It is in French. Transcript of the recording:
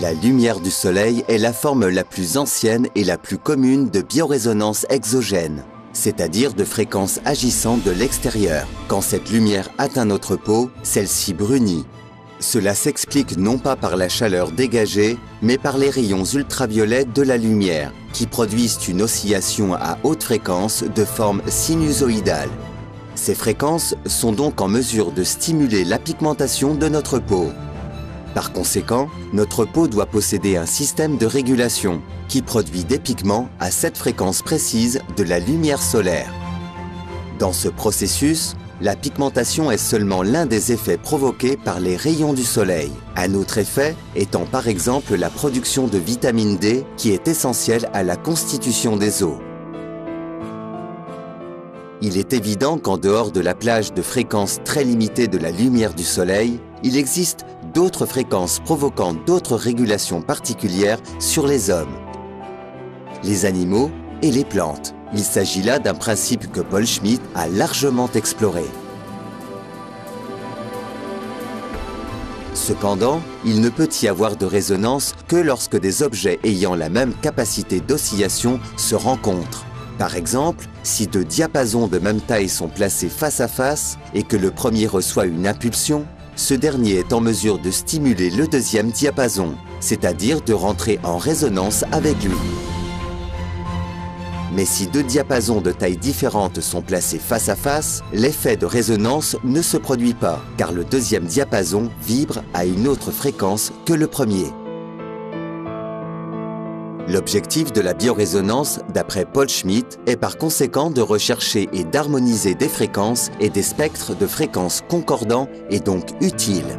La lumière du soleil est la forme la plus ancienne et la plus commune de biorésonance exogène, c'est-à-dire de fréquences agissant de l'extérieur. Quand cette lumière atteint notre peau, celle-ci brunit. Cela s'explique non pas par la chaleur dégagée, mais par les rayons ultraviolets de la lumière, qui produisent une oscillation à haute fréquence de forme sinusoïdale. Ces fréquences sont donc en mesure de stimuler la pigmentation de notre peau. Par conséquent, notre peau doit posséder un système de régulation qui produit des pigments à cette fréquence précise de la lumière solaire. Dans ce processus, la pigmentation est seulement l'un des effets provoqués par les rayons du soleil. Un autre effet étant par exemple la production de vitamine D qui est essentielle à la constitution des os. Il est évident qu'en dehors de la plage de fréquences très limitées de la lumière du soleil, il existe d'autres fréquences provoquant d'autres régulations particulières sur les hommes, les animaux et les plantes. Il s'agit là d'un principe que Paul Schmidt a largement exploré. Cependant, il ne peut y avoir de résonance que lorsque des objets ayant la même capacité d'oscillation se rencontrent. Par exemple, si deux diapasons de même taille sont placés face à face et que le premier reçoit une impulsion, ce dernier est en mesure de stimuler le deuxième diapason, c'est-à-dire de rentrer en résonance avec lui. Mais si deux diapasons de taille différente sont placés face à face, l'effet de résonance ne se produit pas, car le deuxième diapason vibre à une autre fréquence que le premier. L'objectif de la biorésonance, d'après Paul Schmidt, est par conséquent de rechercher et d'harmoniser des fréquences et des spectres de fréquences concordants et donc utiles.